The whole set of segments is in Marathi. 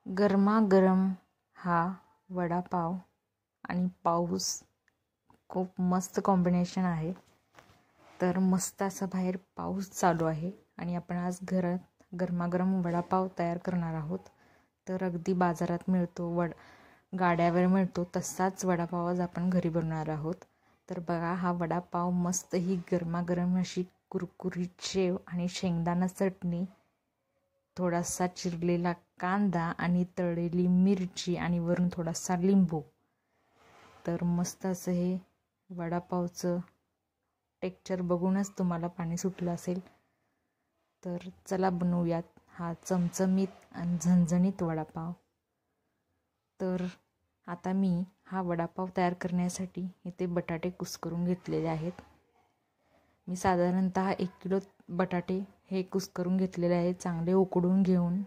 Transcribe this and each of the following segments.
गरमागरम हा वडापाव आणि पाऊस खूप मस्त कॉम्बिनेशन आहे. तर मस्त असा बाहेर पाऊस चालू आहे आणि आपण आज घरात गरमागरम वडापाव तयार करणार आहोत. तर अगदी बाजारात मिळतो गाड्यावर मिळतो तसाच वडापाव आज आपण घरी बनवणार आहोत. तर बघा, हा वडापाव मस्त ही गरमागरम अशी कुरकुरीत शेव आणि शेंगदाणा चटणी, थोडासा चिरलेला कांदा आणि तळलेली मिरची आणि वरून थोडासा लिंबू. तर मस्त असं हे वडापावचं टेक्स्चर बघूनच तुम्हाला पाणी सुटलं असेल. तर चला बनवूयात हा चमचमीत आणि झणझणीत वडापाव. तर आता मी हा वडापाव तयार करण्यासाठी इथे बटाटे कुस्करून घेतलेले आहेत. मी साधारणतः 1 किलो बटाटे हे कुस्करून घेतलेले आहेत. चांगले उकडून घेऊन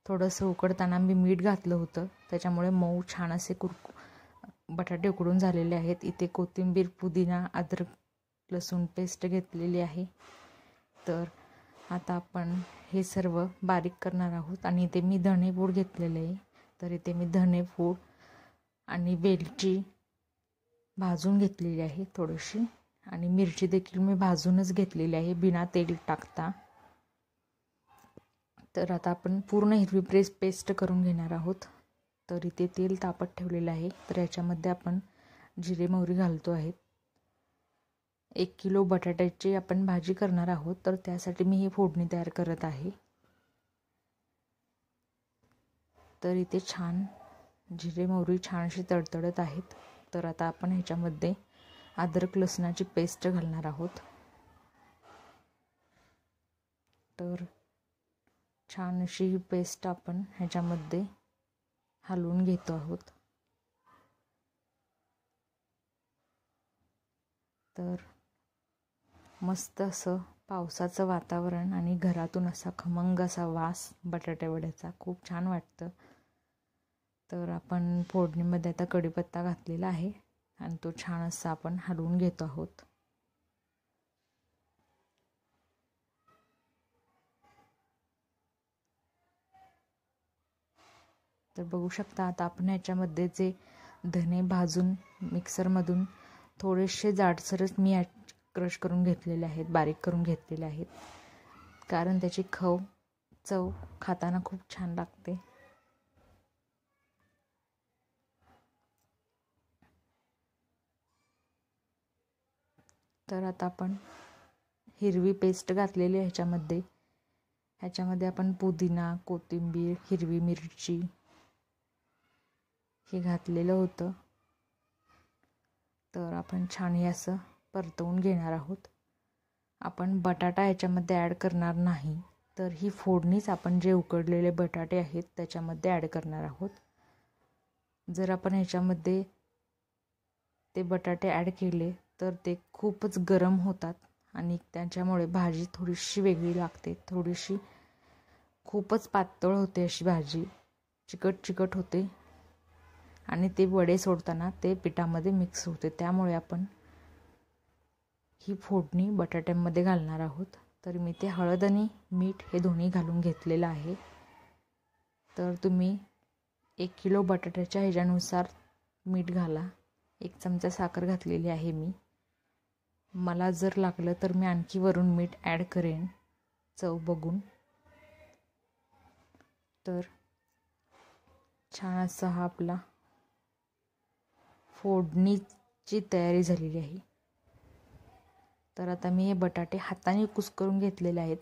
थोडंसं उकडताना मी मीठ घातलं होतं, त्याच्यामुळे मऊ छान असे बटाटे उकडून झालेले आहेत. इथे कोथिंबीर, पुदिना, अद्रक, लसूण पेस्ट घेतलेली आहे. तर आता आपण हे सर्व बारीक करणार आहोत. आणि इथे मी धणेपूड घेतलेले आहे. तर इथे मी धणेपूड आणि वेलची भाजून घेतलेली आहे थोडीशी, आणि मिरची देखील मी भाजूनच घेतलेली आहे बिना तेल टाकता. तर आता आपण पूर्ण हिरवी पेस्ट करून घेणार आहोत. तर इथे तेल तापत ठेवलेलं आहे. तर याच्यामध्ये आपण जिरे मोहरी घालतो आहेत. 1 किलो बटाट्याची आपण भाजी करणार आहोत, तर त्यासाठी मी ही फोडणी तयार करत आहे. तर इथे छान जिरे मोहरी छानशी तडतडत आहेत. तर आता आपण ह्याच्यामध्ये अद्रक लसणाची पेस्ट घालणार आहोत. तर छान अशी ही पेस्ट आपण ह्याच्यामध्ये हलवून घेतो आहोत. तर मस्त असं पावसाचं वातावरण आणि घरातून असा खमंग असा वास बटाटे वड्याचा खूप छान वाटतं. तर आपण फोडणीमध्ये आता कढीपत्ता घातलेला आहे आणि तो छान असा आपण हलवून घेतो आहोत. तर बघू शकता, आता आपण ह्याच्यामध्ये जे धने भाजून मिक्सरमधून थोडेसे जाडसरच मी क्रश करून घेतलेले आहेत, बारीक करून घेतलेले आहेत, कारण त्याची चव खाताना खूप छान लागते. तर आता आपण हिरवी पेस्ट घातलेली आहे ह्याच्यामध्ये आपण पुदिना, कोथिंबीर, हिरवी मिरची हे घातलेलं होतं. तर आपण छान हे असं परतवून घेणार आहोत. आपण बटाटा ह्याच्यामध्ये ॲड करणार नाही, तर ही फोडणीच आपण जे उकडलेले बटाटे आहेत त्याच्यामध्ये ॲड करणार आहोत. जर आपण ह्याच्यामध्ये ते बटाटे ॲड केले तर ते खूपच गरम होतात आणि त्याच्यामुळे भाजी थोडीशी वेगळी लागते. खूपच पातळ होते अशी भाजी, चिकट होते आणि ते वडे सोडताना ते पिठामध्ये मिक्स होते. त्यामुळे आपण ही फोडणी बटाट्यांमध्ये घालणार आहोत. तर मी ते हळद आणि मीठ हे दोन्ही घालून घेतलेलं आहे. तर तुम्ही 1 किलो बटाट्याच्या ह्याच्यानुसार मीठ घाला. 1 चमचा साखर घातलेली आहे मी. मला जर लागलं तर मी आणखी वरून मीठ ॲड करेन चव बघून. तर छान असा हा आपला फोडणीची तयारी झालेली आहे. तर आता मी हे बटाटे हाताने कुस्करून घेतलेले आहेत,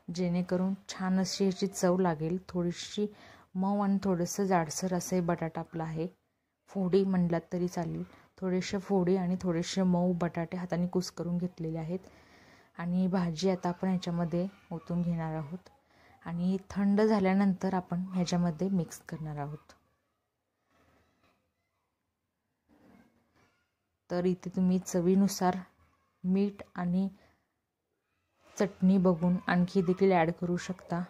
जेणेकरून छान अशी ह्याची चव लागेल. थोडीशी मऊ आणि थोडंसं जाडसर असं हे बटाटा आपला आहे. फोडी म्हणलात तरी चालेल. थोडेसे फोडी आणि थोडेसे मऊ बटाटे हाताने कुस्करून घेतलेले आहेत. आणि ही भाजी आता आपण ह्याच्यामध्ये ओतून घेणार आहोत आणि थंड झाल्यानंतर आपण ह्याच्यामध्ये मिक्स करणार आहोत. तर इथे तुम्ही चवीनुसार मीठ आणि चटणी बघून आणखी देखील ॲड करू शकता,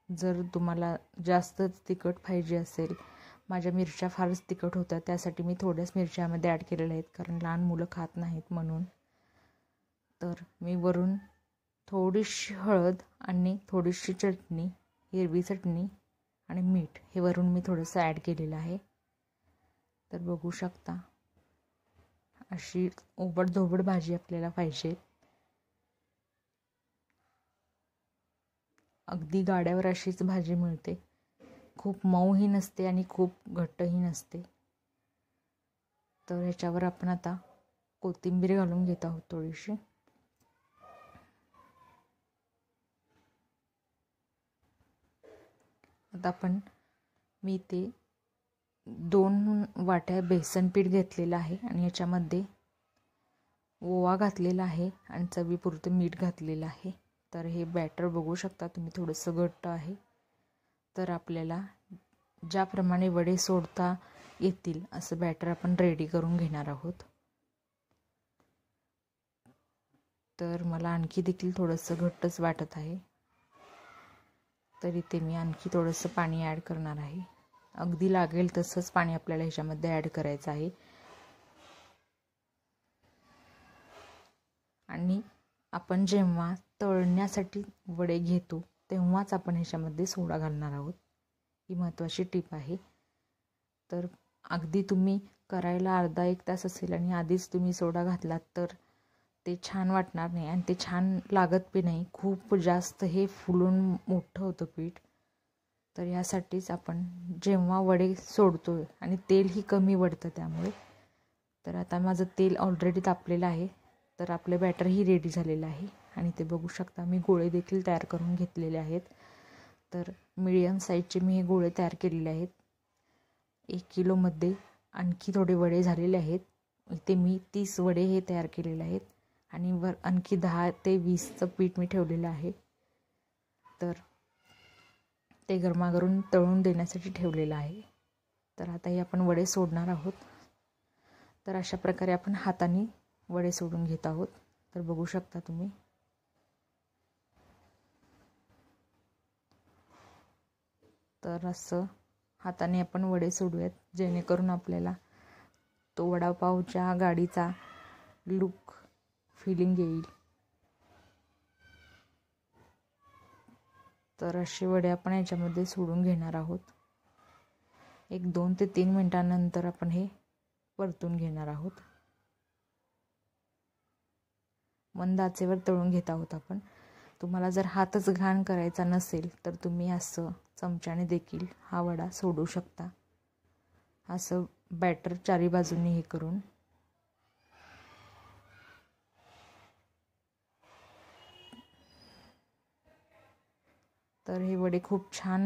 जर तुम्हाला जास्त तिखट पाहिजे असेल. माझ्या मिरच्या फारच तिखट होत्या, त्यासाठी मी थोड्याच मिरच्यामध्ये ॲड केलेल्या आहेत, कारण लहान मुलं खात नाहीत म्हणून. तर मी वरून थोडीशी हळद आणि थोडीशी चटणी, हिरवी चटणी आणि मीठ हे वरून मी थोडंसं ॲड केलेलं आहे. तर बघू शकता अशी ओबडधोबड भाजी आपल्याला पाहिजे. अगदी गाड्यावर अशीच भाजी मिळते. खूप मऊही नसते आणि खूप घट्टही नसते. तर ह्याच्यावर आपण आता कोथिंबीर घालून घेत आहोत थोडीशी. आता मी ते 2 वाट्या बेसन पीठ घेतलेलं आहे आणि याच्यामध्ये ओवा घातलेला आहे आणि चवीपुरतं मीठ घातलेलं आहे. तर हे बॅटर बघू शकता तुम्ही थोडंसं घट्ट आहे. तर आपल्याला ज्याप्रमाणे वडे सोडता येतील असं बॅटर आपण रेडी करून घेणार आहोत. तर मला आणखी देखील थोडंसं घट्टच वाटत आहे. तर इथे मी आणखी थोडंसं पाणी ॲड करणार आहे. अगदी लागेल तसंच पाणी आपल्याला ह्याच्यामध्ये ॲड करायचं आहे. आणि आपण जेव्हा तळण्यासाठी वडे घेतो तेव्हाच आपण ह्याच्यामध्ये सोडा घालणार आहोत. ही महत्त्वाची टीप आहे. तर अगदी तुम्ही करायला अर्धा 1 तास असेल आणि आधीच तुम्ही सोडा घातलात तर ते छान वाटणार नाही आणि ते छान लागत बी नाही. खूप जास्त हे फुलून मोठं होतं पीठ. तर यासाठीच आपण जेव्हा वडे सोडतो आणि तेलही कमी वडतं त्यामुळे. तर आता माझं तेल ऑलरेडी तापलेलं आहे. तर आपलं बॅटरही रेडी झालेलं आहे आणि ते बघू शकता मी गोळे देखील तयार करून घेतलेले आहेत. तर मीडियम साईजचे मी हे गोळे तयार केलेले आहेत. 1 किलोमध्ये आणखी थोडे वडे झालेले आहेत. इथे मी 30 वडे हे तयार केलेले आहेत आणि वर आणखी 10 ते 20चं पीठ मी ठेवलेलं आहे. तर ते गरमागरम तळून देण्यासाठी ठेवलेलं आहे. तर आता हे आपण वडे सोडणार आहोत. तर अशा प्रकारे आपण हाताने वडे सोडून घेत आहोत. तर बघू शकता तुम्ही. तर असं हाताने आपण वडे सोडूयात जेणेकरून आपल्याला तो वडापावच्या गाडीचा लुक फिलिंग येईल. तर असे वडे आपण याच्यामध्ये सोडून घेणार आहोत. 2 ते 3 मिनिटांनंतर आपण हे परतून घेणार आहोत. मंद आचेवर तळून घेत आहोत आपण. तुम्हाला जर हातच घाण करायचा नसेल तर तुम्ही असं चमच्याने देखील हा वडा सोडू शकता. असं बॅटर चारी बाजूनी हे करून. तर हे वडे खूप छान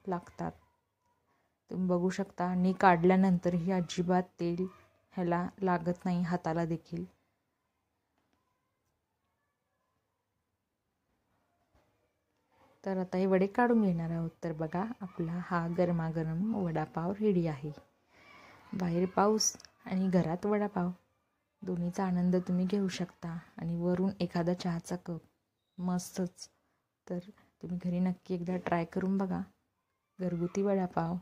लागतात. तुम्ही बघू शकता आणि काढल्यानंतरही अजिबात तेल ह्याला लागत नाही हाताला देखील. तर आता हे वडे काढून घेणार आहोत. तर बघा आपला हा गरमागरम वडापाव रेडी आहे. बाहेर पाऊस आणि घरात वडापाव दोन्हीचा आनंद तुम्ही घेऊ शकता. आणि वरून एखादा चहाचा कप मस्तच. तर तुम्ही घरी नक्की एकदा ट्राय करून बघा घरगुती वडापाव.